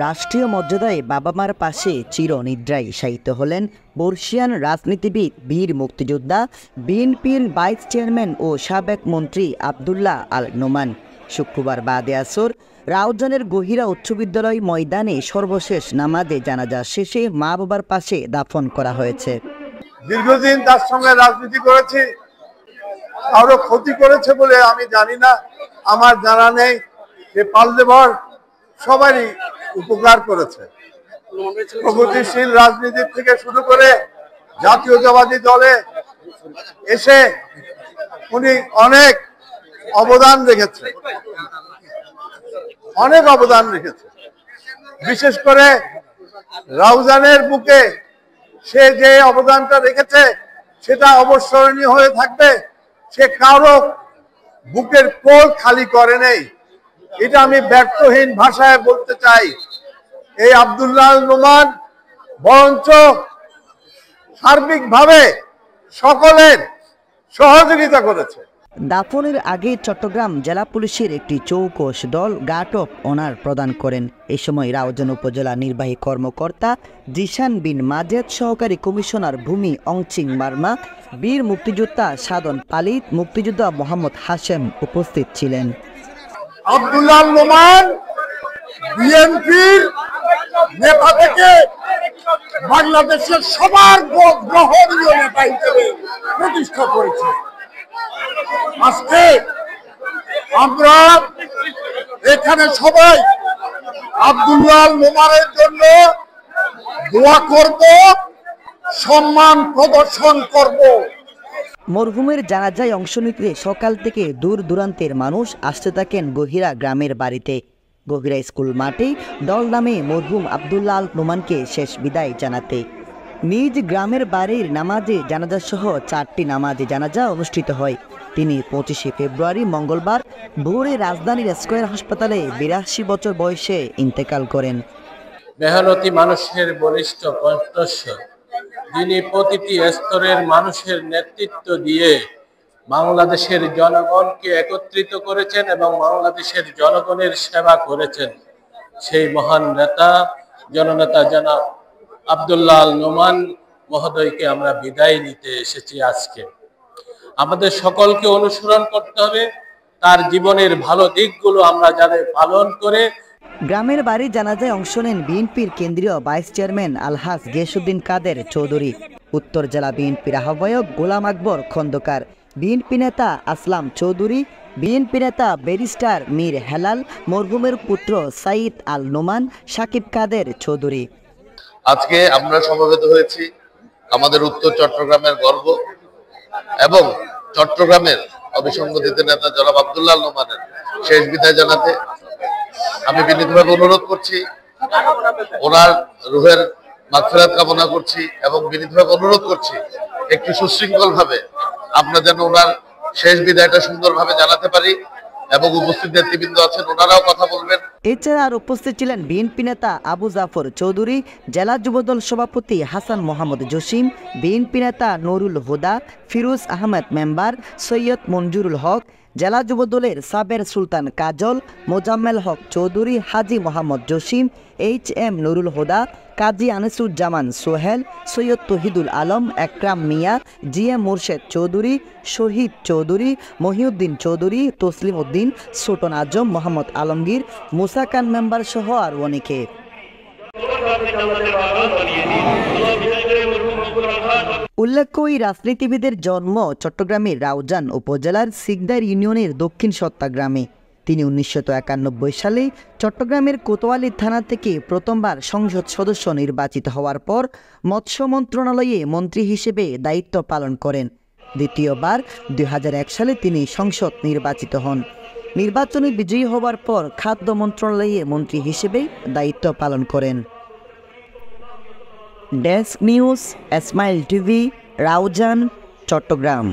রাষ্ট্রীয় মর্যাদায় বাবা মার পাশে চিরনিদ্রায় শায়িত হলেন বর্ষিয়ান রাজনীতিবিদ বীর মুক্তিযোদ্ধা বিএনপির ভাইস চেয়ারম্যান ও সাবেক মন্ত্রী আব্দুল্লাহ আল নোমান। শুক্রবার বাদে আসর রাউজানের গহিরা উচ্চ বিদ্যালয় ময়দানে সর্বশেষ নামাজে জানাজা শেষে মা বাবার পাশে দাফন করা হয়েছে। দীর্ঘদিন তার সঙ্গে রাজনীতি করেছি, কারো ক্ষতি করেছে বলে আমি জানি না, আমার জানা নেই। যে পালদেবর সবারই উপকার করেছে, প্রগতিশীল রাজনীতি থেকে শুরু করে জাতীয়তাবাদী দলে এসে উনি অনেক অবদান রেখেছে, বিশেষ করে রাউজানের বুকে সে যে অবদানটা রেখেছে সেটা অবস্মরণীয় হয়ে থাকবে। সে কারো বুকের কোল খালি করে নেই, এটা আমি ব্যর্থহীন ভাষায় বলতে চাই। এই আব্দুল্লাহ আল নোমান বরঞ্চ সার্বিকভাবে সকলের সহযোগিতা করেছে। দাফনের আগে চট্টগ্রাম জেলা পুলিশের একটি চৌকস দল গার্ড অফ অনার প্রদান করেন। এই সময় রাউজান উপজেলা নির্বাহী কর্মকর্তা জিশান বিন মাজেদ, সহকারী কমিশনার ভূমি অংচিং মার্মা, বীর মুক্তিযোদ্ধা সাধন পালিত, মুক্তিযোদ্ধা মোহাম্মদ হাশেম উপস্থিত ছিলেন। আব্দুল্লাহ আল নোমান বিএনপির নেতা থেকে বাংলাদেশের সবার গ্রহণীয় নেতা হিসেবে প্রতিষ্ঠা করেছে। আজকে আমরা এখানে সবাই আব্দুল্লাহ আল নোমানের জন্য দোয়া করব, সম্মান প্রদর্শন করব। মরহুমের জানাজায় অংশ নিতে সকাল থেকে দূর দূরান্তের মানুষ আসতে থাকেন গহিরা গ্রামের বাড়িতে। গহিরা স্কুল মাঠে দল নামে মরহুম আব্দুল্লাহ আল নোমানকে শেষ বিদায় জানাতে। নিজ গ্রামের বাড়ির নামাজে জানাজা সহ 4টি নামাজে জানাজা অনুষ্ঠিত হয়। তিনি 25শে ফেব্রুয়ারি মঙ্গলবার ভোরে রাজধানীর স্কয়ার হাসপাতালে 82 বছর বয়সে ইন্তেকাল করেন। মেহনতি মানুষের বলিষ্ঠ কণ্ঠস্বর, যিনি প্রতিটি স্তরের মানুষের নেতৃত্ব দিয়ে বাংলাদেশের জনগণকে একত্রিত করেছেন এবং বাংলাদেশের জনগণের সেবা করেছেন, সেই মহান নেতা জননেতা জনাব আব্দুল্লাহ আল নোমান মহোদয়কে আমরা বিদায় নিতে এসেছি। আজকে আমাদের সকলকে অনুসরণ করতে হবে, তার জীবনের ভালো দিকগুলো আমরা যাতে পালন করে। গ্রামের বাড়ি জানাজায় অংশ নেন বিএনপির কেন্দ্রীয় ভাইস চেয়ারম্যান আলহাজ গিয়াসউদ্দিন কাদের চৌধুরী, উত্তর জেলা বিএনপির আহ্বায়ক গোলাম আকবর খন্দকার, বিএনপি নেতা আসলাম চৌধুরী, বিএনপি নেতা ব্যারিস্টার মীর হেলাল, মরহুমের পুত্র সাইদ আল নোমান, সাকিব কাদের চৌধুরী। আজকে আমরা সমবেত হয়েছি আমাদের উত্তর চট্টগ্রামের গর্ব এবং চট্টগ্রামের অবিসংবাদিত নেতা জনাব আব্দুল্লাহ আল নোমানের শেষ বিদায় জানাতে। আমি বিনীতভাবে অনুরোধ করছি, ওনার রুহের মাগফিরাত কামনা করছি এবং বিনীতভাবে অনুরোধ করছি একটু সুশৃঙ্খল ভাবে আমরা যেন ওনার শেষ বিদায়টা সুন্দরভাবে জানাতে পারি এবং উপস্থিত নেতৃবৃন্দ আছেন ওনারাও কথা বলবেন। এছাড়া আর উপস্থিত ছিলেন বিএনপি নেতা আবু জাফর চৌধুরী, জেলা যুবদল সভাপতি হাসান মোহাম্মদ জসিম, বিএনপি নেতা নুরুল হুদা, ফিরোজ আহমেদ মেম্বার, সৈয়দ মঞ্জুরুল হক, জেলা যুবদলের সাবের সুলতান কাজল, মোজাম্মেল হক চৌধুরী, হাজি মোহাম্মদ জসিম, HM নুরুল হুদা, কাজী আনিসুজ্জামান সোহেল, সৈয়দ তহিদুল আলম, একরাম মিয়া, GM মুর্শেদ চৌধুরী, শহীদ চৌধুরী, মহিউদ্দিন চৌধুরী, তসলিম উদ্দিন, ছোটন আজম, মোহাম্মদ আলমগীর, মুসা খান মেম্বার সহ আর অনেকে। উল্লেখ্য, এই রাজনীতিবিদের জন্ম চট্টগ্রামের রাউজান উপজেলার সিকদার ইউনিয়নের দক্ষিণ সত্তা গ্রামে। তিনি 1991 সালে চট্টগ্রামের কোতোয়ালি থানা থেকে প্রথমবার সংসদ সদস্য নির্বাচিত হওয়ার পর মৎস্য মন্ত্রণালয়ে মন্ত্রী হিসেবে দায়িত্ব পালন করেন। দ্বিতীয়বার 2001 সালে তিনি সংসদ নির্বাচিত হন। নির্বাচনে বিজয়ী হওয়ার পর খাদ্য মন্ত্রণালয়ে মন্ত্রী হিসেবে দায়িত্ব পালন করেন। Desk news, smile TV, Raozan, Chittagong.